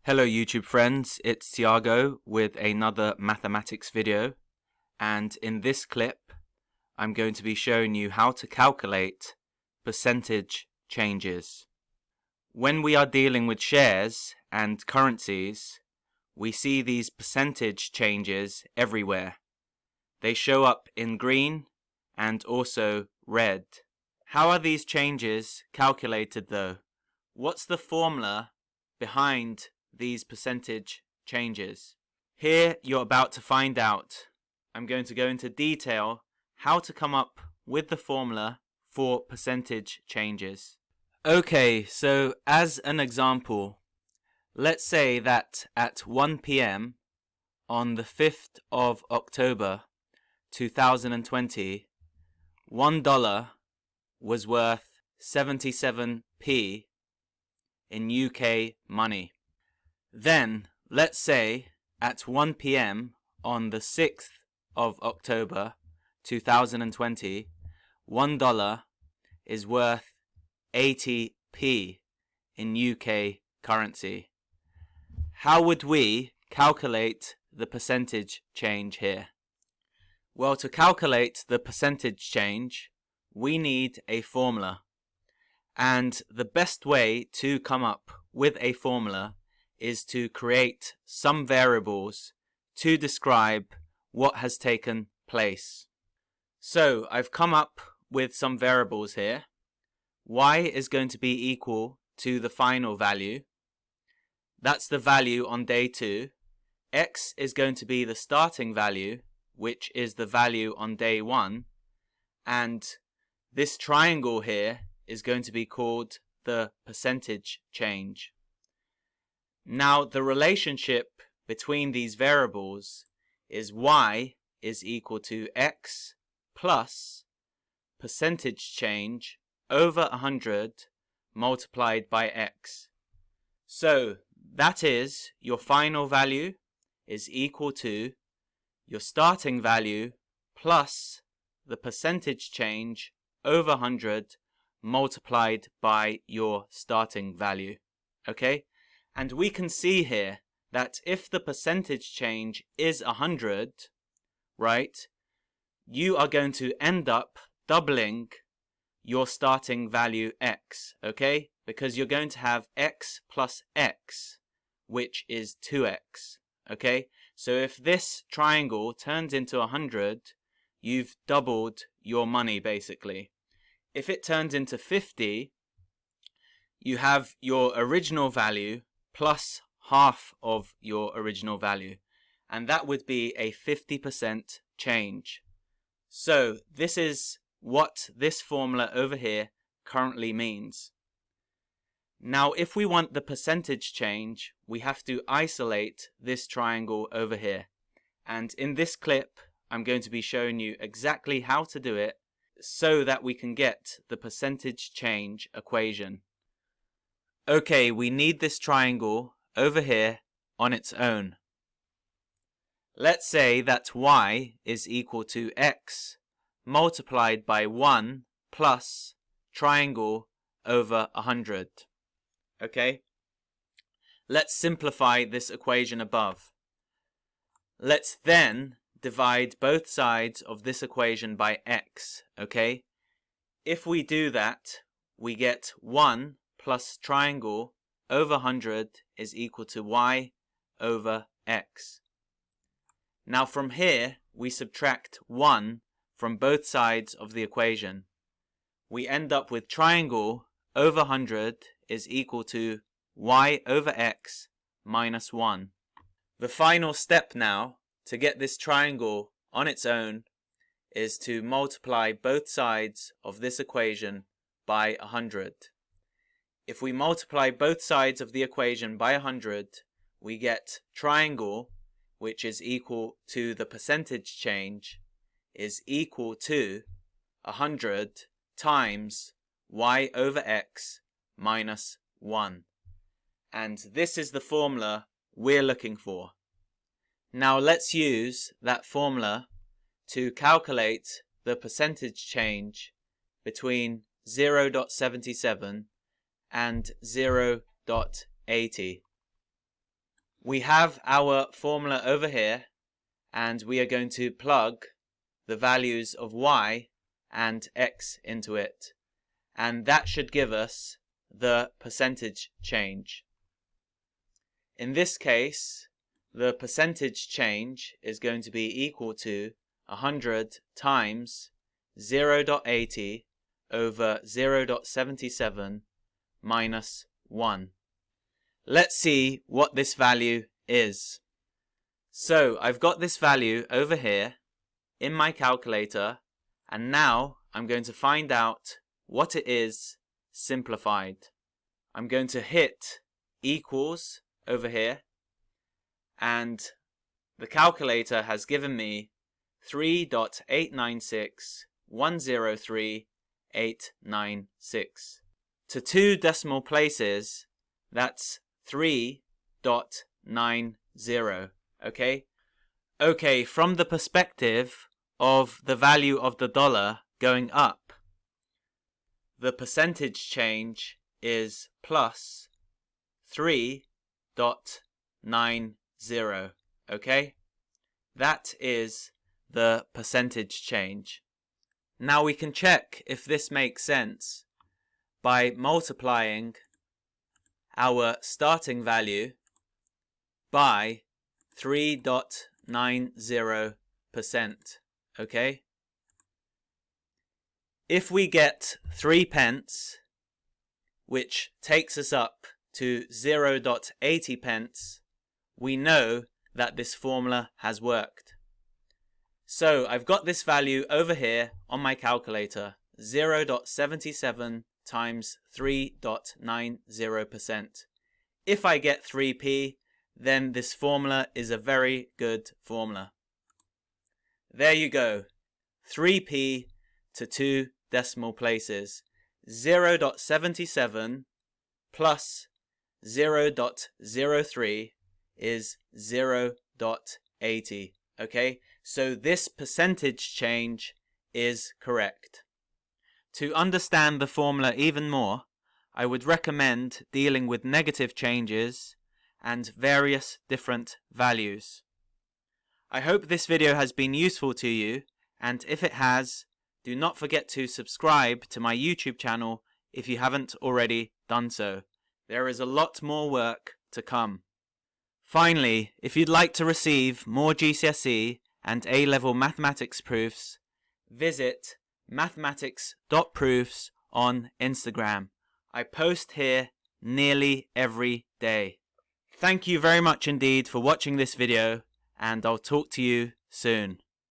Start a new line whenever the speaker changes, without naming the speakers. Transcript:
Hello YouTube friends, it's Tiago with another mathematics video, and in this clip I'm going to be showing you how to calculate percentage changes. When we are dealing with shares and currencies, we see these percentage changes everywhere. They show up in green and also red. How are these changes calculated though? What's the formula behind these percentage changes? Here you're about to find out. I'm going to go into detail how to come up with the formula for percentage changes. Okay, so as an example, let's say that at 1 p.m. on the 5th of October 2020, $1 was worth 77p in UK money. Then, let's say, at 1 p.m. on the 6th of October 2020, $1 is worth 80p in UK currency. How would we calculate the percentage change here? Well, to calculate the percentage change, we need a formula. And the best way to come up with a formula is to create some variables to describe what has taken place. So I've come up with some variables here. Y is going to be equal to the final value. That's the value on day 2. X is going to be the starting value, which is the value on day 1. And this triangle here is going to be called the percentage change. Now the relationship between these variables is y is equal to x plus percentage change over 100 multiplied by x. So that is your final value is equal to your starting value plus the percentage change over 100 multiplied by your starting value. Okay? And we can see here that if the percentage change is 100, right, you are going to end up doubling your starting value x, okay? Because you're going to have x plus x, which is 2x, okay? So if this triangle turns into 100, you've doubled your money basically. If it turns into 50, you have your original value plus half of your original value, and that would be a 50% change. So this is what this formula over here currently means. Now if we want the percentage change, we have to isolate this triangle over here, and in this clip I'm going to be showing you exactly how to do it so that we can get the percentage change equation. Okay, we need this triangle over here on its own. Let's say that y is equal to x multiplied by 1 plus triangle over 100. Okay? Let's simplify this equation above. Let's then divide both sides of this equation by x. Okay? If we do that, we get 1 plus triangle over 100 is equal to y over x. Now from here, we subtract 1 from both sides of the equation. We end up with triangle over 100 is equal to y over x minus 1. The final step now to get this triangle on its own is to multiply both sides of this equation by 100. If we multiply both sides of the equation by 100, we get triangle, which is equal to the percentage change, is equal to 100 times y over x minus 1. And this is the formula we're looking for. Now let's use that formula to calculate the percentage change between 0.77 and 0.80. We have our formula over here, and we are going to plug the values of y and x into it, and that should give us the percentage change. In this case, the percentage change is going to be equal to 100 times 0.80 over 0.77 minus 1. Let's see what this value is. So I've got this value over here in my calculator, and now I'm going to find out what it is simplified. I'm going to hit equals over here, and the calculator has given me 3.896,103,896. To 2 decimal places, that's 3.90. Okay, from the perspective of the value of the dollar going up, the percentage change is plus 3.90. Okay? That is the percentage change. Now we can check if this makes sense by multiplying our starting value by 3.90%. Okay? If we get 3 pence, which takes us up to 0.80 pence, we know that this formula has worked. So I've got this value over here on my calculator, 0.77 times 3.90%. If I get 3p, then this formula is a very good formula. There you go, 3p to 2 decimal places. 0.77 plus 0.03 is 0.80. Okay, so this percentage change is correct. To understand the formula even more, I would recommend dealing with negative changes and various different values. I hope this video has been useful to you, and if it has, do not forget to subscribe to my YouTube channel if you haven't already done so. There is a lot more work to come. Finally, if you'd like to receive more GCSE and A-level mathematics proofs, visit mathematics.proofs on Instagram. I post here nearly every day. Thank you very much indeed for watching this video, and I'll talk to you soon.